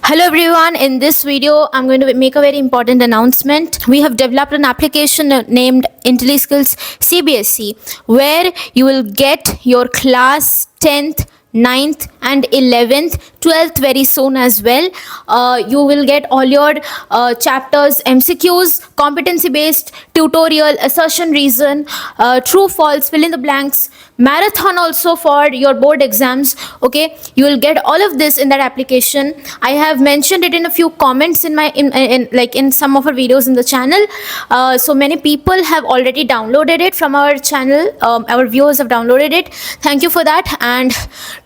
Hello everyone, in this video I'm going to make a very important announcement. We have developed an application named INTELLISKILLS CBSE where you will get your class 10th, 9th and 11th, 12th very soon as well. You will get all your chapters, MCQs, competency-based, tutorial, assertion-reason, true, false, fill in the blanks, marathon also for your board exams. Okay, you will get all of this in that application. I have mentioned it in a few comments in my in some of our videos in the channel. So many people have already downloaded it from our channel. Our viewers have downloaded it. Thank you for that. And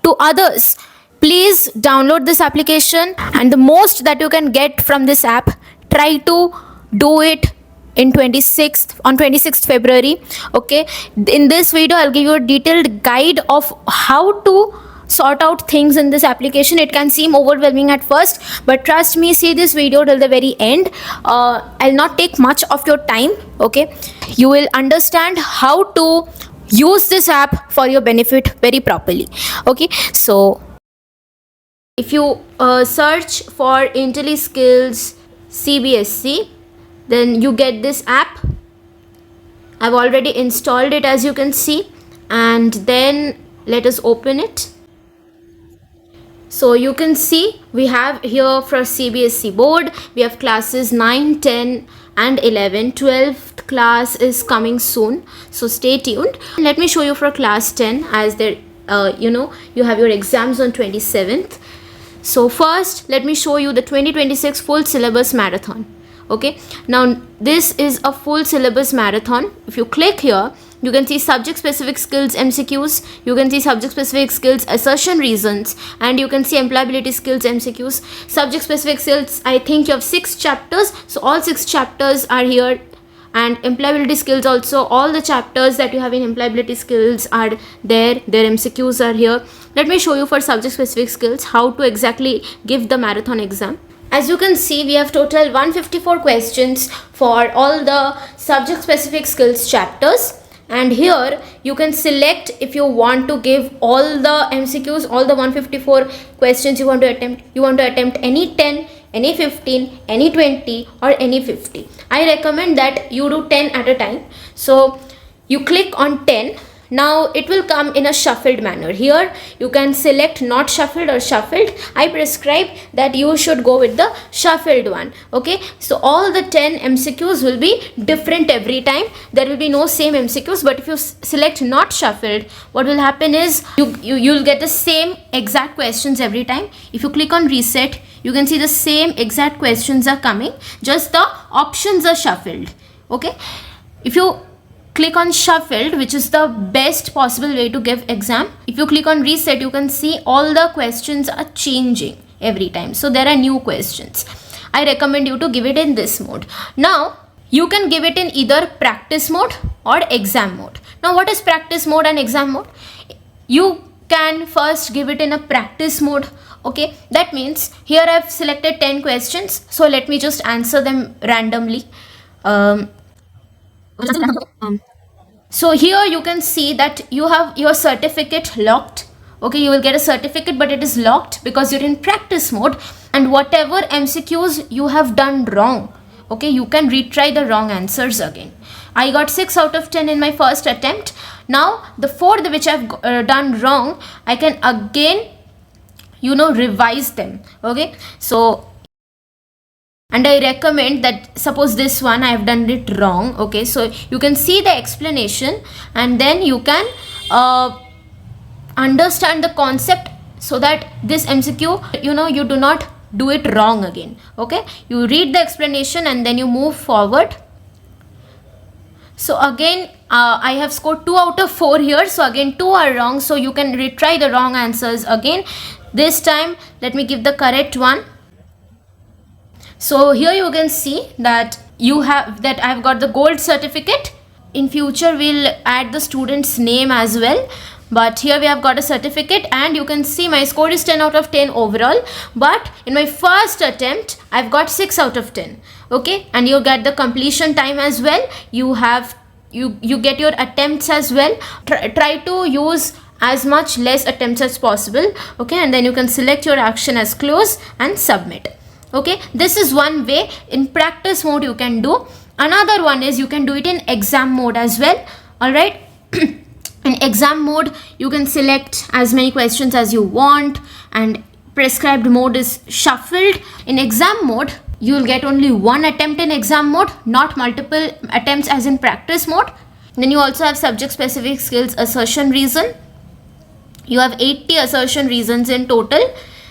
to others, please download this application, and the most that you can get from this app, try to do it on 26th February. Okay, in this video I'll give you a detailed guide of how to sort out things in this application. It can seem overwhelming at first, but trust me, see this video till the very end. I'll not take much of your time. Okay, you will understand how to use this app for your benefit very properly. Okay, so if you search for INTELLISKILLS CBSE, then you get this app. I've already installed it, as you can see, and then let us open it. So you can see we have here for CBSE board, we have classes 9, 10 and 11. 12th class is coming soon, so stay tuned. Let me show you for class 10, as there you have your exams on 27th. So first let me show you the 2026 full syllabus marathon. Okay, now this is a full syllabus marathon. If you click here, you can see subject specific skills MCQs, you can see subject specific skills assertion reasons, and you can see employability skills MCQs. Subject specific skills, I think you have 6 chapters, so all 6 chapters are here. And employability skills also, all the chapters that you have in employability skills are there. Their MCQs are here. Let me show you for subject specific skills how to exactly give the marathon exam. As you can see, we have total 154 questions for all the subject specific skills chapters, and here you can select if you want to give all the MCQs, all the 154 questions you want to attempt. You want to attempt any 10, any 15, any 20 or any 50. I recommend that you do 10 at a time. So you click on 10. Now it will come in a shuffled manner. Here you can select not shuffled or shuffled. I prescribe that you should go with the shuffled one. Okay, so all the 10 MCQs will be different every time. There will be no same MCQs, but if you select not shuffled, what will happen is you'll get the same exact questions every time. If you click on reset, you can see the same exact questions are coming, just the options are shuffled. Okay, if you click on shuffled, which is the best possible way to give exam, if you click on reset, you can see all the questions are changing every time, so there are new questions. I recommend you to give it in this mode. Now you can give it in either practice mode or exam mode. Now what is practice mode and exam mode? You can first give it in a practice mode. Okay, that means here I've selected 10 questions, so let me just answer them randomly. So here you can see that you have your certificate locked. Okay, you will get a certificate, but it is locked because you're in practice mode, and whatever MCQs you have done wrong, okay, you can retry the wrong answers again. I got 6 out of 10 in my first attempt. Now the 4th which I've done wrong, I can again revise them. Okay, so, and I recommend that, suppose this one I have done it wrong. Okay, so you can see the explanation, and then you can understand the concept, so that this MCQ you do not do it wrong again. Okay, you read the explanation and then you move forward. So again I have scored 2 out of 4 here, so again 2 are wrong, so you can retry the wrong answers again. This time let me give the correct one. So here you can see that I've got the gold certificate. In future we'll add the student's name as well, but here we have got a certificate, and you can see my score is 10 out of 10 overall, but in my first attempt I've got 6 out of 10. Okay, and you get the completion time as well. You get your attempts as well. Try to use as much less attempts as possible. Okay, and then you can select your action as close and submit. Okay, this is one way. In practice mode you can do. Another one is you can do it in exam mode as well. All right. In exam mode you can select as many questions as you want, and prescribed mode is shuffled. In exam mode you will get only one attempt in exam mode, not multiple attempts as in practice mode. Then you also have subject specific skills assertion reason. You have 80 assertion reasons in total.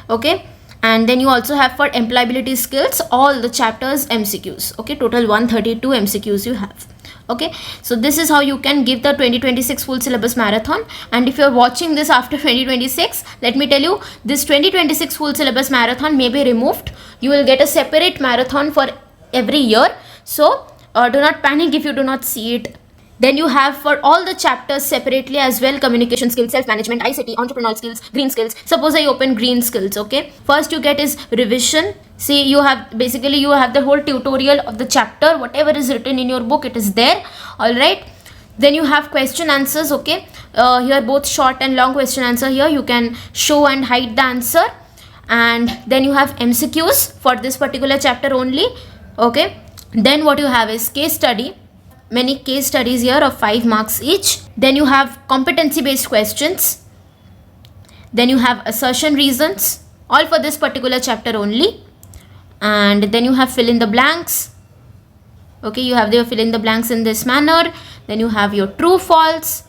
Okay, and then you also have for employability skills all the chapters MCQs. Okay, total 132 MCQs you have. Okay, so this is how you can give the 2026 full syllabus marathon. And if you're watching this after 2026, let me tell you, this 2026 full syllabus marathon may be removed. You will get a separate marathon for every year, so do not panic if you do not see it. Then you have for all the chapters separately as well: communication skills, self-management, ICT, entrepreneurial skills, green skills. Suppose I open green skills. Okay, first you get is revision. See, you have basically you have the whole tutorial of the chapter, whatever is written in your book, it is there. All right. Then you have question answers. Okay, here both short and long question answer. Here you can show and hide the answer. And then you have MCQs for this particular chapter only. Okay, then what you have is case study. Many case studies here of 5 marks each. Then you have competency based questions. Then you have assertion reasons, all for this particular chapter only. And then you have fill in the blanks. Okay, you have the fill in the blanks in this manner. Then you have your true false.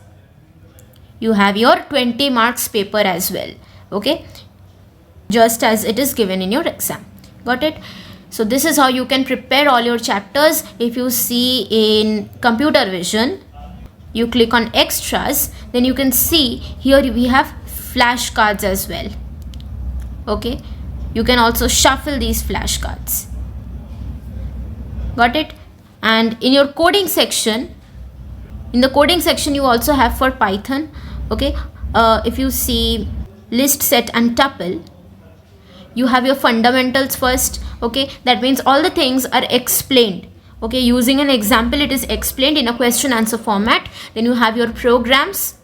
You have your 20 marks paper as well. Okay, just as it is given in your exam. Got it? So this is how you can prepare all your chapters. If you see in computer vision, you click on extras, then you can see here we have flashcards as well. Okay, you can also shuffle these flashcards. Got it? And in your coding section, in the coding section you also have for Python. Okay, if you see list, set and tuple, you have your fundamentals first. Okay, that means all the things are explained. Okay, using an example it is explained in a question answer format. Then you have your programs.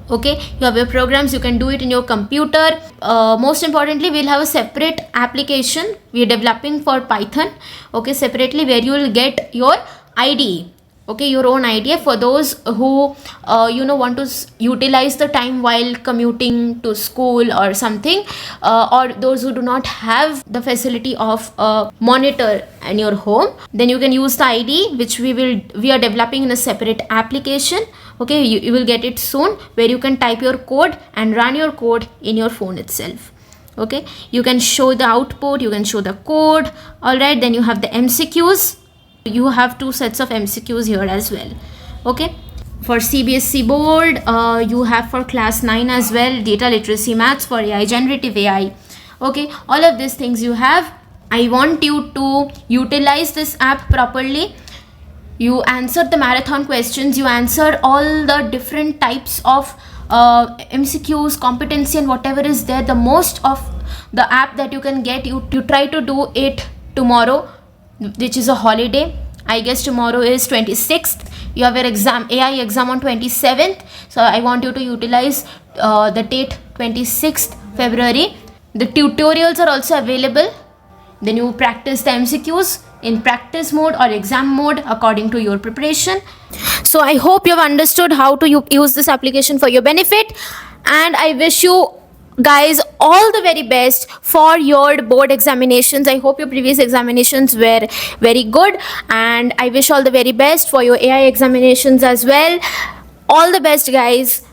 Okay, you have your programs, you can do it in your computer. Most importantly, we'll have a separate application we are developing for Python. Okay, separately, where you will get your IDE. Okay, your own idea for those who want to utilize the time while commuting to school or something, or those who do not have the facility of a monitor in your home. Then you can use the IDE, which we are developing in a separate application. Okay, you will get it soon, where you can type your code and run your code in your phone itself. Okay, you can show the output, you can show the code. All right, then you have the MCQs. You have 2 sets of MCQs here as well. Okay, for CBSE board, you have for class 9 as well, data literacy, maths for AI, generative AI. Okay, all of these things you have. I want you to utilize this app properly. You answer the marathon questions, you answer all the different types of MCQs, competency and whatever is there. The most of the app that you can get, you try to do it tomorrow, which is a holiday. I guess tomorrow is 26th. You have your exam, AI exam on 27th. So I want you to utilize the date 26th February. The tutorials are also available. Then you practice the MCQs in practice mode or exam mode according to your preparation. So I hope you have understood how to use this application for your benefit, and I wish you guys all the very best for your board examinations. I hope your previous examinations were very good, and I wish all the very best for your AI examinations as well. All the best, guys.